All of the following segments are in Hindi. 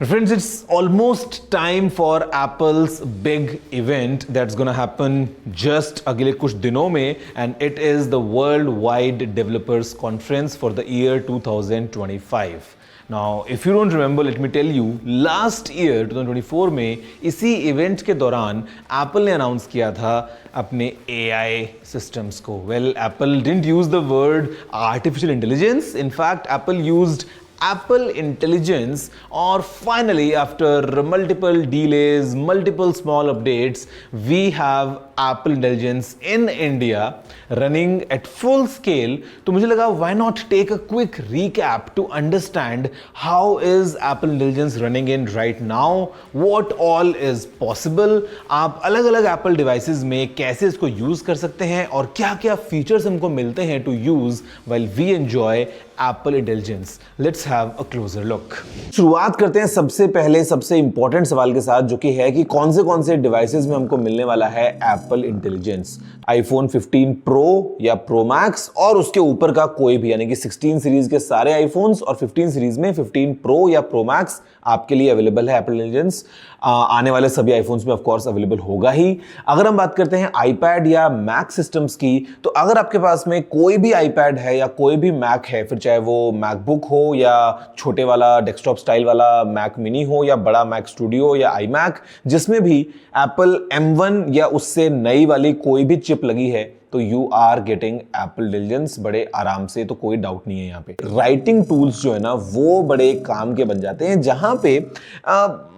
Friends, it's almost time for Apple's big event that's gonna happen just अगले कुछ दिनों में, and it is the Worldwide Developers Conference for the year 2025. Now, if you don't remember, let me tell you, last year 2024 में इसी इवेंट के दौरान Apple ने अनाउंस किया था अपने AI systems को. Well, Apple didn't use the word artificial intelligence. In fact, Apple used Apple Intelligence, or finally after multiple delays, multiple small updates, we have Apple Intelligence in India running at full scale. तो मुझे लगा why not take a quick recap to understand how is Apple Intelligence running in right now, what all is possible, आप अलग अलग Apple devices में कैसे इसको यूज कर सकते हैं और क्या क्या फीचर्स हमको मिलते हैं to use while we enjoy Apple Intelligence. Let's have a closer look. शुरुआत करते हैं सबसे पहले सबसे इंपॉर्टेंट सवाल के साथ, जो कि है कि कौन से डिवाइसेस में हमको मिलने वाला है Apple Intelligence. iPhone 15 Pro या Pro Max और उसके ऊपर का कोई भी, यानी कि 16 सीरीज के सारे iPhones और 15 सीरीज में 15 Pro या Pro Max आपके लिए अवेलेबल है Apple Intelligence. आने वाले सभी आईफोन्स में ऑफ कोर्स अवेलेबल होगा ही. अगर हम बात करते हैं iPad या Mac सिस्टम्स की, तो अगर आपके पास में कोई भी iPad है या कोई भी Mac है, फिर चाहे वो MacBook हो या छोटे वाला डेस्कटॉप स्टाइल वाला Mac Mini हो या बड़ा Mac Studio या iMac, जिसमें भी Apple M1 या उससे नई वाली कोई भी चिप लगी है, तो you are getting Apple Intelligence बड़े आराम से. तो कोई डाउट नहीं है. यहाँ पे राइटिंग टूल्स जो है ना, वो बड़े काम के बन जाते हैं, जहां पे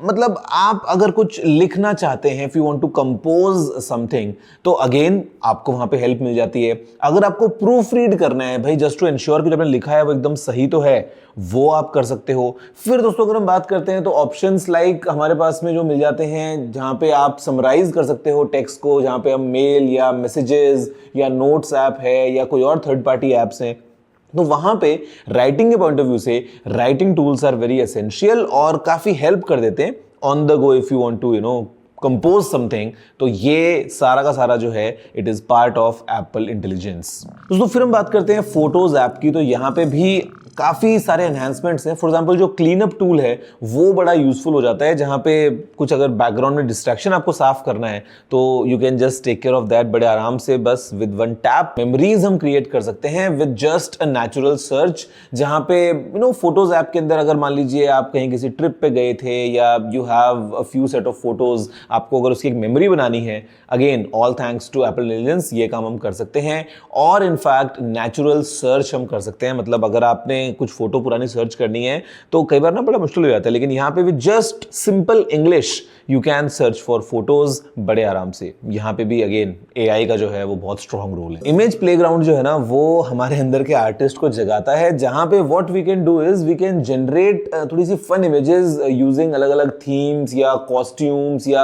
मतलब आप अगर कुछ लिखना चाहते हैं, if you want to compose something, तो अगेन आपको वहां पे हेल्प मिल जाती है. अगर आपको प्रूफ रीड करना है भाई, जस्ट टू इंश्योर कि जो आपने लिखा है वो एकदम सही तो है, वो आप कर सकते हो. फिर दोस्तों अगर हम बात करते हैं तो ऑप्शंस लाइक हमारे पास में जो मिल जाते हैं, जहां पे आप समराइज कर सकते हो टेक्स्ट को, जहां पे हम मेल या मैसेजेस या नोट्स ऐप है या कोई और थर्ड पार्टी ऐप्स हैं, तो वहां पे राइटिंग के पॉइंट ऑफ व्यू से writing tools are very essential और काफी हेल्प कर देते हैं on the go if you want to compose something. तो ये सारा का सारा जो है it is part of Apple Intelligence. दोस्तों फिर हम बात करते हैं फोटोज ऐप की. तो यहां पे भी काफ़ी सारे एनहांसमेंट्स हैं. फॉर एग्जांपल जो क्लीन अप टूल है वो बड़ा यूजफुल हो जाता है, जहां पे कुछ अगर बैकग्राउंड में डिस्ट्रैक्शन आपको साफ करना है, तो you can just take care of that बड़े आराम से. बस विद वन टैप मेमोरीज हम क्रिएट कर सकते हैं with just a natural search. जहां पे फोटोज ऐप के अंदर अगर मान लीजिए आप कहीं किसी ट्रिप पे गए थे या you have a few set of photos, आपको अगर उसकी एक मेमोरी बनानी है, again all thanks to Apple Intelligence ये काम हम कर सकते हैं. और इनफैक्ट नेचुरल सर्च हम कर सकते हैं. मतलब अगर आपने कुछ फोटो पुरानी सर्च करनी है तो कई बार ना बड़ा मुश्किल हो जाता है, लेकिन यहां पे भी just simple English you can search for photos बड़े आराम से. यहां पे भी अगेन एआई का जो है वो बहुत स्ट्रॉन्ग रोल है. इमेज प्लेग्राउंड जो है ना, वो हमारे अंदर के आर्टिस्ट को जगाता है, जहां पे what we can do is we can generate थोड़ी सी फन इमेजेस यूजिंग अलग अलग थीम्स या कॉस्ट्यूम्स, या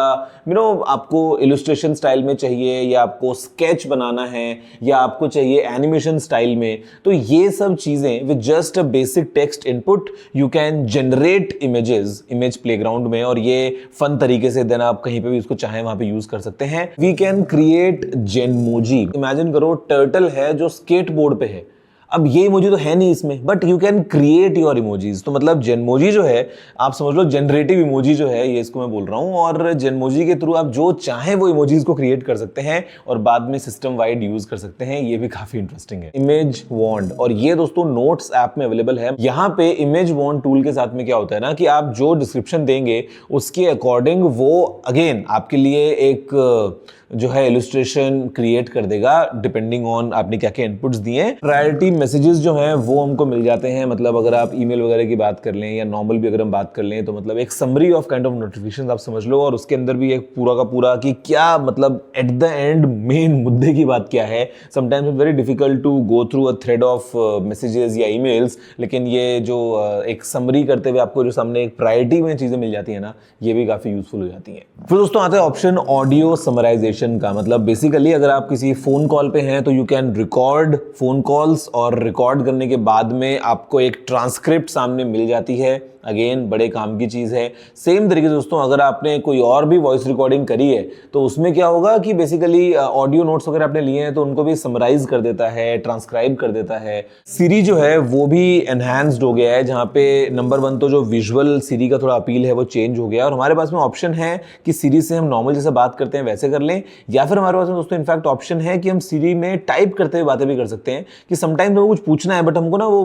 आपको इलस्ट्रेशन स्टाइल में चाहिए या आपको स्केच बनाना है या आपको चाहिए एनिमेशन स्टाइल में. तो ये सब चीजें with just a basic text input you can generate images image playground में, और ये फन तरीके से देन आप कहीं पे भी उसको चाहे वहां पे यूज कर सकते हैं. We can create Genmoji. Imagine करो टर्टल है जो स्केट बोर्ड पे है. अब ये इमोजी तो है नहीं इसमें, but you can create your emojis. तो मतलब जेनमोजी जो है, आप समझ लो जनरेटिव इमोजी जो है, ये इसको मैं बोल रहा हूं. और जेनमोजी के थ्रू आप जो चाहे वो इमोजीज को क्रिएट कर सकते हैं और बाद में सिस्टम वाइड यूज कर सकते हैं. ये भी काफी इंटरेस्टिंग है. इमेज वॉन्ड, और ये दोस्तों नोट्स ऐप में अवेलेबल है. यहाँ पे इमेज वॉन्ड टूल के साथ में क्या होता है ना, कि आप जो डिस्क्रिप्शन देंगे उसके अकॉर्डिंग वो अगेन आपके लिए एक जो है इलस्ट्रेशन क्रिएट कर देगा डिपेंडिंग ऑन आपने क्या क्या इनपुट्स दिए हैं. प्रायोरिटी मैसेजेस जो हैं वो हमको मिल जाते हैं. मतलब अगर आप ईमेल वगैरह की बात कर लें या नॉर्मल भी अगर हम बात कर लें, तो मतलब एक summary of kind of notifications आप समझ लो, और उसके अंदर भी एक पूरा का पूरा कि क्या मतलब एट द एंड मेन मुद्दे की बात क्या है. Sometimes it's very difficult to go through a thread of messages या ईमेल्स, लेकिन ये जो एक समरी करते हुए आपको जो सामने एक प्रायोरिटी में चीजें मिल जाती है ना, ये भी काफी यूजफुल हो जाती है. फिर दोस्तों आता है ऑप्शन ऑडियो समराइजेशन का. मतलब बेसिकली अगर आप किसी फोन कॉल पे हैं तो you can record phone calls, और रिकॉर्ड करने के बाद में आपको एक ट्रांसक्रिप्ट सामने मिल जाती है. अगेन बड़े काम की चीज़ है। सेम तरीके से दोस्तों अगर आपने कोई और भी वॉइस रिकॉर्डिंग करी है तो उसमें क्या होगा कि बेसिकली ऑडियो नोट्स वगैरह आपने लिए हैं तो उनको भी समराइज कर देता है, ट्रांसक्राइब कर देता है। सिरी जो है वो भी एनहांस्ड हो गया है, जहाँ पे नंबर 1 तो जो विजुअल सिरी का थोड़ा अपील है वो चेंज हो गया और हमारे पास में ऑप्शन है कि सिरी से हम नॉर्मल जैसे बात करते हैं वैसे कर लें, या फिर हमारे पास में दोस्तों इनफैक्ट ऑप्शन है कि हम सिरी में टाइप करते हुए बातें भी कर सकते हैं कि समटाइम्स हमको कुछ पूछना है बट हमको ना वो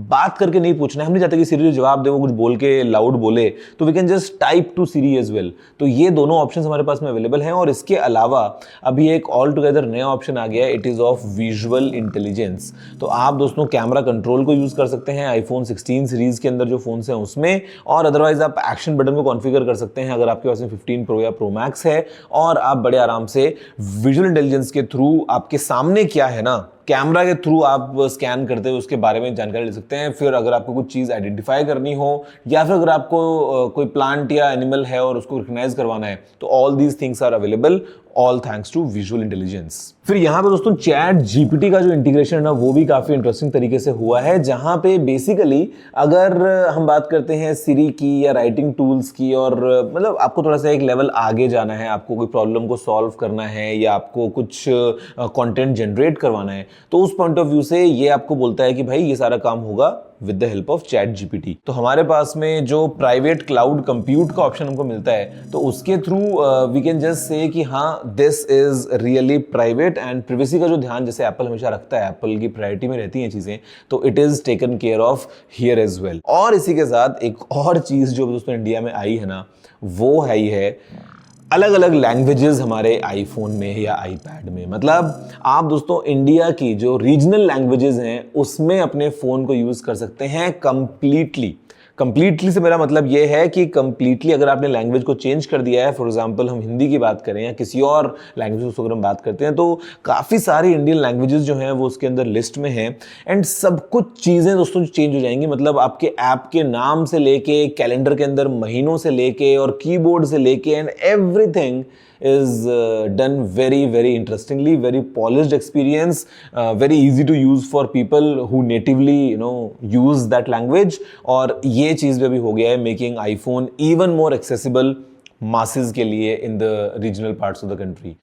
बात करके नहीं पूछना है, हम नहीं चाहते कि सिरी जो जवाब दे वो कुछ बोल के लाउड बोले, तो we can just type to Siri as well. तो ये दोनों ऑप्शन हमारे पास में अवेलेबल हैं और इसके अलावा अभी एक ऑल टुगेदर नया ऑप्शन आ गया है, it is of visual intelligence. तो आप दोस्तों कैमरा कंट्रोल को यूज कर सकते हैं आईफोन 16 सीरीज के अंदर जो फोन्स हैं उसमें, और अदरवाइज आप एक्शन बटन को कॉन्फ़िगर कर सकते हैं अगर आपके पास में 15 प्रो या प्रो मैक्स है, और आप बड़े आराम से विजुअल इंटेलिजेंस के थ्रू आपके सामने क्या है ना, कैमरा के थ्रू आप स्कैन करते हुए उसके बारे में जानकारी ले सकते हैं। फिर अगर आपको कुछ चीज़ आइडेंटिफाई करनी हो या फिर अगर आपको कोई प्लांट या एनिमल है और उसको रिकॉग्नाइज करवाना है, तो all these things are available all thanks to visual intelligence. फिर यहाँ पे दोस्तों चैट जीपीटी का जो इंटीग्रेशन है ना वो भी काफ़ी इंटरेस्टिंग तरीके से हुआ है, जहाँ पे बेसिकली अगर हम बात करते हैं सिरी की या राइटिंग टूल्स की, और मतलब आपको थोड़ा सा एक लेवल आगे जाना है, आपको कोई प्रॉब्लम को सॉल्व करना है या आपको कुछ कंटेंट जनरेट करवाना है, तो उस पॉइंट ऑफ व्यू से ये आपको बोलता है कि भाई ये सारा काम होगा with the help of chat GPT. तो हमारे पास में जो प्राइवेट क्लाउड कंप्यूट का ऑप्शन हमको मिलता है तो उसके through we can just say कि हाँ this is really private, and privacy का जो ध्यान जैसे एप्पल हमेशा रखता है, एप्पल की प्रायोरिटी में रहती हैं चीजें, तो it is taken care of here as well. और इसी के साथ एक और चीज जो दोस्तों इंडिया में आई है ना, वो है ही है अलग अलग लैंग्वेजेस हमारे आईफोन में या आईपैड में। मतलब आप दोस्तों इंडिया की जो रीजनल लैंग्वेजेस हैं उसमें अपने फ़ोन को यूज़ कर सकते हैं कंप्लीटली से मेरा मतलब ये है कि कंप्लीटली अगर आपने लैंग्वेज को चेंज कर दिया है, फॉर एग्जांपल हम हिंदी की बात करें या किसी और लैंग्वेज को अगर हम बात करते हैं, तो काफ़ी सारी इंडियन लैंग्वेजेस जो हैं वो उसके अंदर लिस्ट में हैं, एंड सब कुछ चीज़ें दोस्तों चेंज हो जाएंगी। मतलब आपके ऐप के नाम से लेके, कैलेंडर के अंदर महीनों से लेके और कीबोर्ड से लेके, and everything is done very interestingly, very polished experience, very easy to use for people who natively use that language। और ये चीज़ भी अभी हो गया है making iPhone even more accessible masses के लिए in the regional parts of the country।